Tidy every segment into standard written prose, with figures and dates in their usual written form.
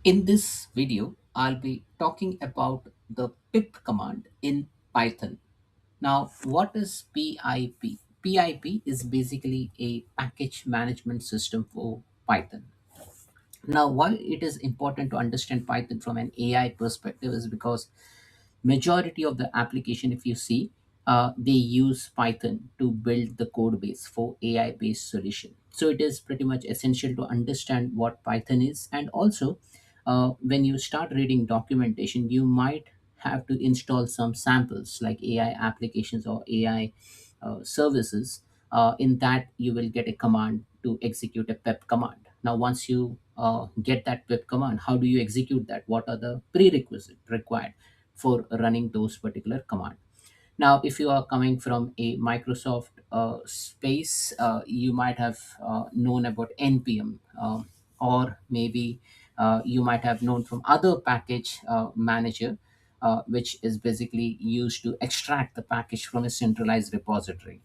In this video, I'll be talking about the pip command in Python. Now, what is PIP? PIP is basically a package management system for Python. Now, why it is important to understand Python from an AI perspective is because majority of the application, if you see, they use Python to build the code base for AI based solution. So it is pretty much essential to understand what Python is. And also, when you start reading documentation, you might have to install some samples like AI applications or AI services. In that, you will get a command to execute a pip command. Now, once you get that pip command, how do you execute that? What are the prerequisites required for running those particular command? Now, if you are coming from a Microsoft space, you might have known about npm, or maybe you might have known from other package manager, which is basically used to extract the package from a centralized repository.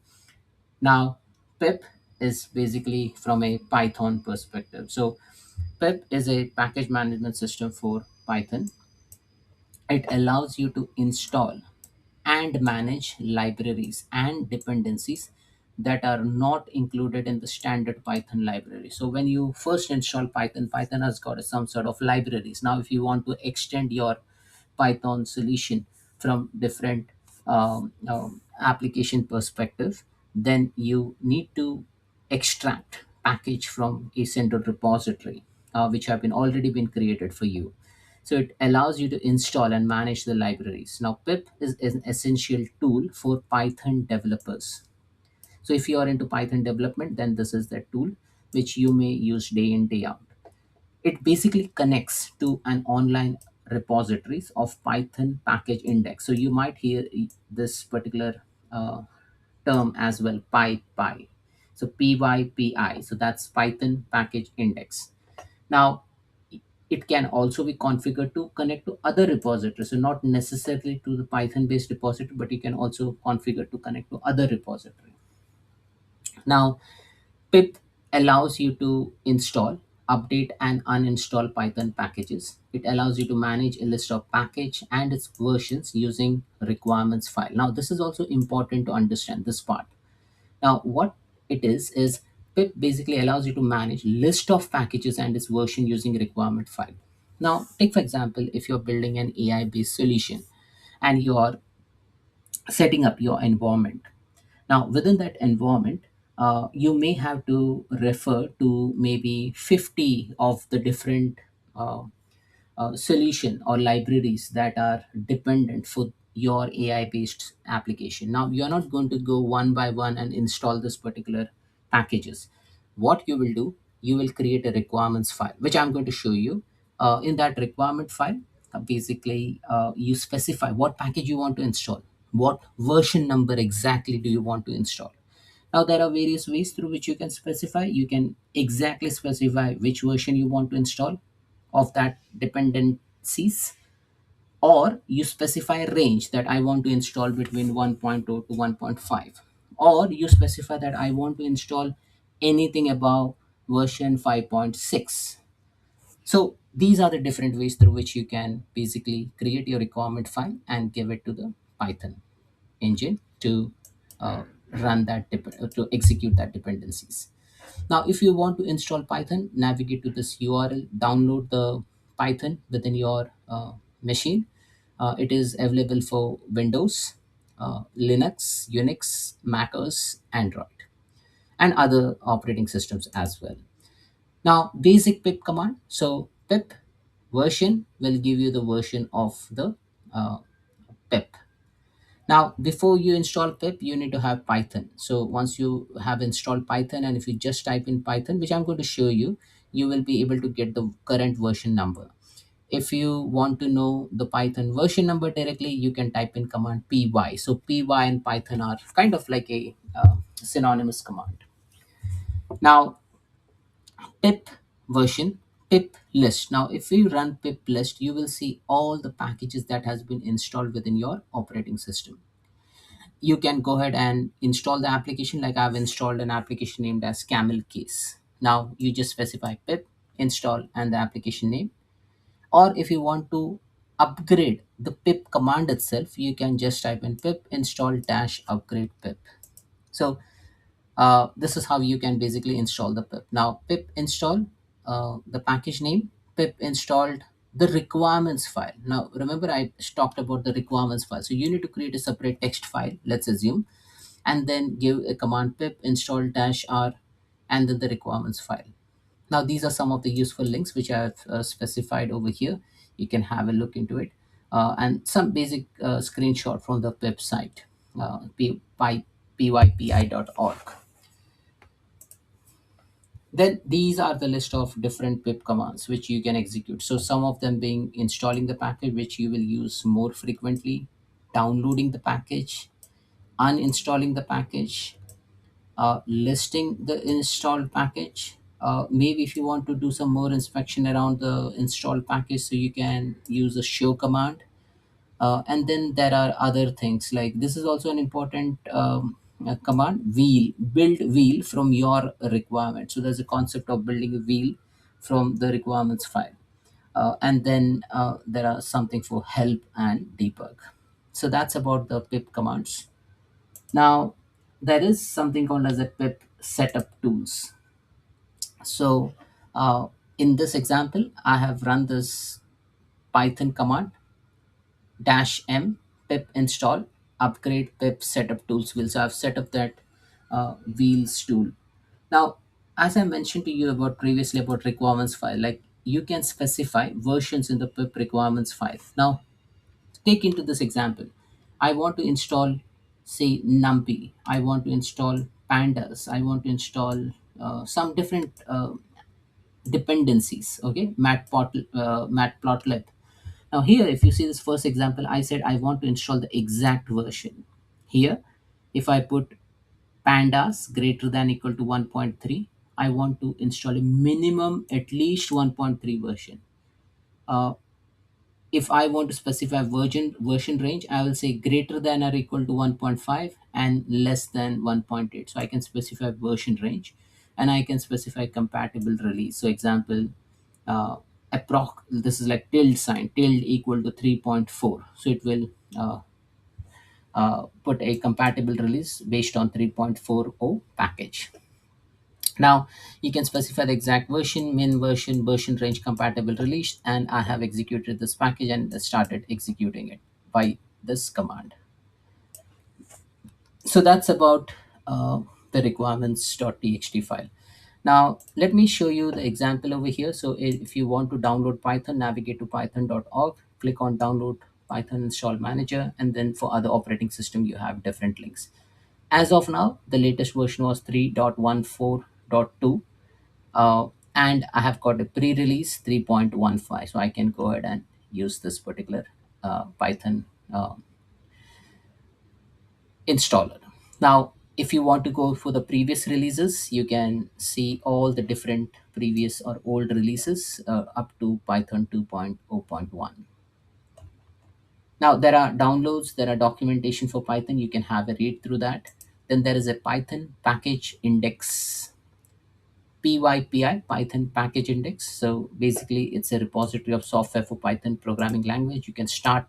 Now, pip is basically from a Python perspective. So pip is a package management system for Python. It allows you to install and manage libraries and dependencies that are not included in the standard Python library. So when you first install Python, Python has got some sort of libraries. Now, if you want to extend your Python solution from different application perspective, then you need to extract package from a central repository, which have been already been created for you. So it allows you to install and manage the libraries. Now, pip is an essential tool for Python developers. So if you are into Python development, then this is the tool which you may use day in, day out. It basically connects to an online repositories of Python package index. So you might hear this particular term as well, PyPy. So PyPI. So that's Python package index. Now, it can also be configured to connect to other repositories. So not necessarily to the Python based repository, but you can also configure to connect to other repository. Now, pip allows you to install, update, and uninstall Python packages. It allows you to manage a list of package and its versions using requirements file. Now, this is also important to understand this part. Now, what it is pip basically allows you to manage list of packages and its version using requirement file. Now, take for example, if you're building an AI based solution and you are setting up your environment. Now, within that environment, you may have to refer to maybe 50 of the different uh, solution or libraries that are dependent for your AI based application. Now, you're not going to go one by one and install this particular packages. What you will do, you will create a requirements file, which I'm going to show you. In that requirement file, basically, you specify what package you want to install, what version number exactly do you want to install. Now, there are various ways through which you can specify. You can exactly specify which version you want to install of that dependencies, or you specify a range that I want to install between 1.0 to 1.5, or you specify that I want to install anything above version 5.6. So these are the different ways through which you can basically create your requirement file and give it to the Python engine to uh, to execute that dependencies. Now, if you want to install Python, navigate to this URL, download the Python within your machine. It is available for Windows, Linux, Unix, Mac OS, Android, and other operating systems as well. Now, basic pip command. So pip version will give you the version of the uh, pip. Now, before you install pip, you need to have Python. So once you have installed Python, and if you just type in Python, which I'm going to show you, you will be able to get the current version number. If you want to know the Python version number directly, you can type in command py. So py and Python are kind of like a synonymous command. Now, pip version, pip list. Now, if you run pip list, you will see all the packages that has been installed within your operating system. You can go ahead and install the application. Like I've installed an application named as camel case. Now you just specify pip install and the application name. Or if you want to upgrade the pip command itself, you can just type in pip install dash upgrade pip. So this is how you can basically install the pip. Now pip install, the package name, pip installed the requirements file. Now remember I talked about the requirements file, so you need to create a separate text file, let's assume, and then give a command pip install dash r and then the requirements file. Now these are some of the useful links which I have specified over here. You can have a look into it, and some basic screenshot from the website, pypi.org. Then these are the list of different pip commands which you can execute. So some of them being installing the package, which you will use more frequently, downloading the package, uninstalling the package, listing the installed package. Maybe if you want to do some more inspection around the installed package, so you can use a show command. And then there are other things like this is also an important command, wheel, build wheel from your requirement. So there's a concept of building a wheel from the requirements file. And then there are something for help and debug. So that's about the pip commands. Now there is something called as a pip setup tools. So in this example I have run this python command dash m pip install upgrade pip setup tools wheel. So I've set up that wheels tool. Now as I mentioned to you about previously about requirements file, like you can specify versions in the pip requirements file. Now take into this example, I want to install say numpy, I want to install pandas, I want to install some different dependencies, okay, matplotlib. Now here if you see this first example, I said I want to install the exact version. Here if I put pandas greater than equal to 1.3, I want to install a minimum at least 1.3 version. uh, if I want to specify version range, I will say greater than or equal to 1.5 and less than 1.8. So I can specify version range, and I can specify compatible release. So example, this is like tilde sign, tilde equal to 3.4. So it will put a compatible release based on 3.40 package. Now you can specify the exact version, min version, version range, compatible release, and I have executed this package and started executing it by this command. So that's about the requirements.txt file. Now let me show you the example over here. So if you want to download Python, navigate to python.org, click on download Python install manager, and then for other operating system you have different links. As of now, the latest version was 3.14.2, and I have got a pre-release 3.15, so I can go ahead and use this particular Python installer. Now if you want to go for the previous releases, you can see all the different previous or old releases up to Python 2.0.1. Now there are downloads, there are documentation for Python, you can have a read through that. Then there is a Python package index, PYPI, Python Package Index. So basically, it's a repository of software for Python programming language. You can start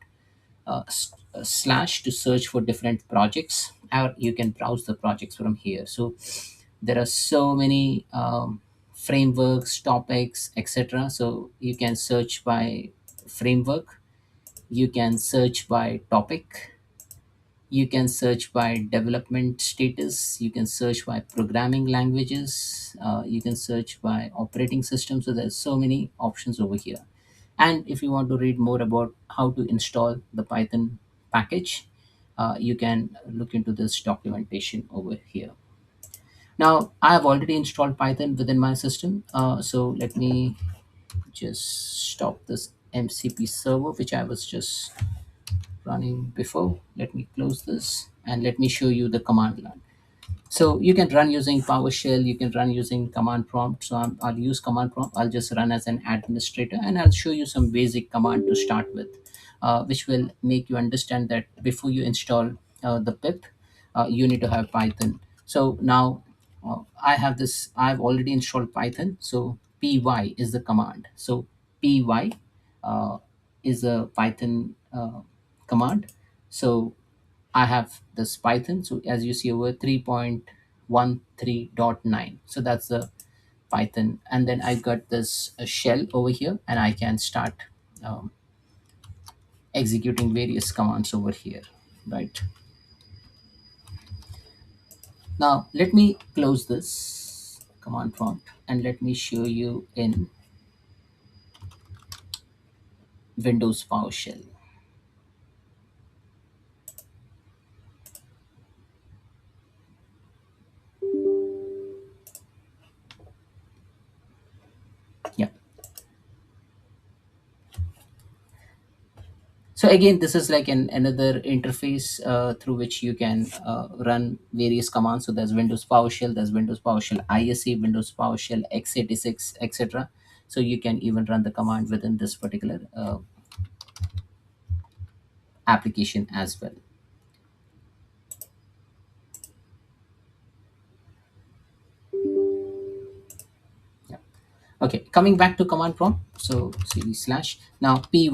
slash to search for different projects, or you can browse the projects from here. So there are so many frameworks, topics, etc. So you can search by framework, you can search by topic, you can search by development status, you can search by programming languages, you can search by operating system. So there's so many options over here. And if you want to read more about how to install the Python package, you can look into this documentation over here. Now I have already installed Python within my system, so let me just stop this MCP server which I was just running before. Let me close this and let me show you the command line. So you can run using PowerShell, you can run using command prompt. So I'll use command prompt. I'll just run as an administrator, and I'll show you some basic command to start with, which will make you understand that before you install the pip, you need to have Python. So now I've already installed Python. So py is the command. So py uh, is a Python command. So I have this Python. So as you see over 3.13.9. So that's the Python. And then I've got this shell over here, and I can start um, executing various commands over here, right? Now let me close this command prompt and let me show you in Windows PowerShell. Yeah. So again, this is like another interface through which you can run various commands. So there's Windows PowerShell, there's Windows PowerShell ISE, Windows PowerShell x86, etc. So you can even run the command within this particular application as well. Yeah. Okay, coming back to command prompt. So cd slash now py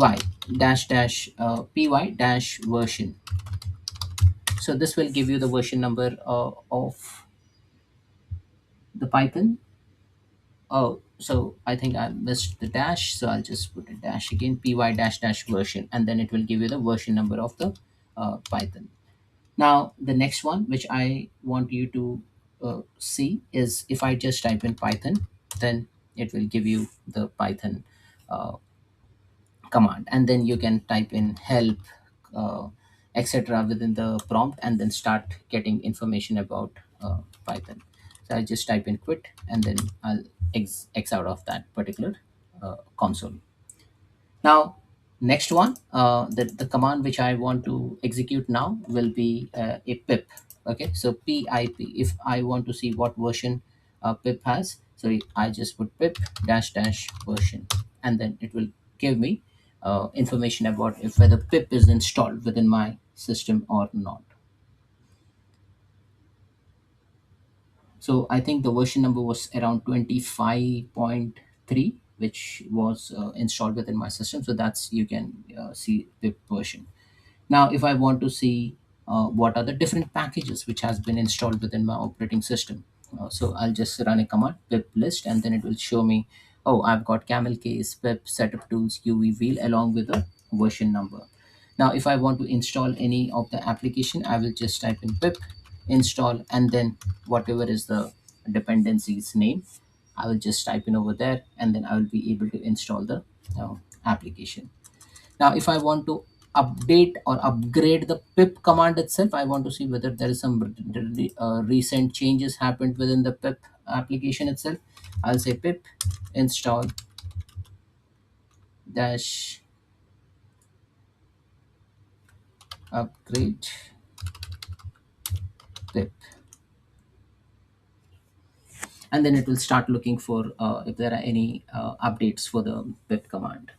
dash dash py dash version. So this will give you the version number of the Python. Oh, so I think I missed the dash, so I'll just put a dash again, py dash dash version, and then it will give you the version number of the Python. Now, the next one, which I want you to see, is if I just type in Python, then it will give you the Python uh, command, and then you can type in help, etc., within the prompt, and then start getting information about Python. So I just type in quit, and then I'll X out of that particular console. Now, next one, the command which I want to execute now will be a pip. Okay, so pip. If I want to see what version pip has, so I just put pip dash dash version, and then it will give me information about if whether pip is installed within my system or not. So I think the version number was around 25.3, which was installed within my system. So that's you can see the version. Now, if I want to see what are the different packages which has been installed within my operating system, so I'll just run a command pip list, and then it will show me, oh, I've got camel case, pip, setup tools, UV wheel, along with the version number. Now, if I want to install any of the application, I will just type in pip install, and then whatever is the dependencies name, I will just type in over there, and then I will be able to install the application. Now, if I want to update or upgrade the pip command itself, I want to see whether there is some recent changes happened within the pip application itself. I'll say pip install dash upgrade pip, and then it will start looking for if there are any updates for the pip command.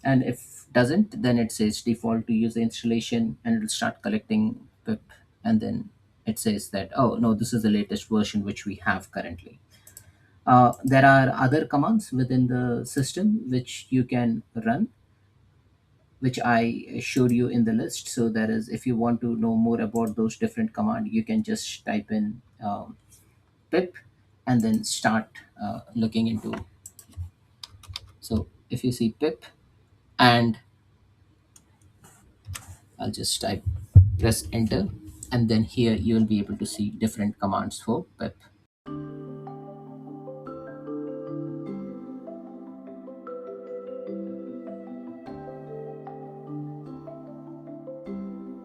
And if doesn't, then it says default to use the installation, and it will start collecting pip, and then it says that, oh no, this is the latest version which we have currently. There are other commands within the system which you can run, which I showed you in the list. So there is, if you want to know more about those different commands, you can just type in pip, and then start looking into. So if you see pip, and I'll just type, press enter, and then here you will be able to see different commands for pip.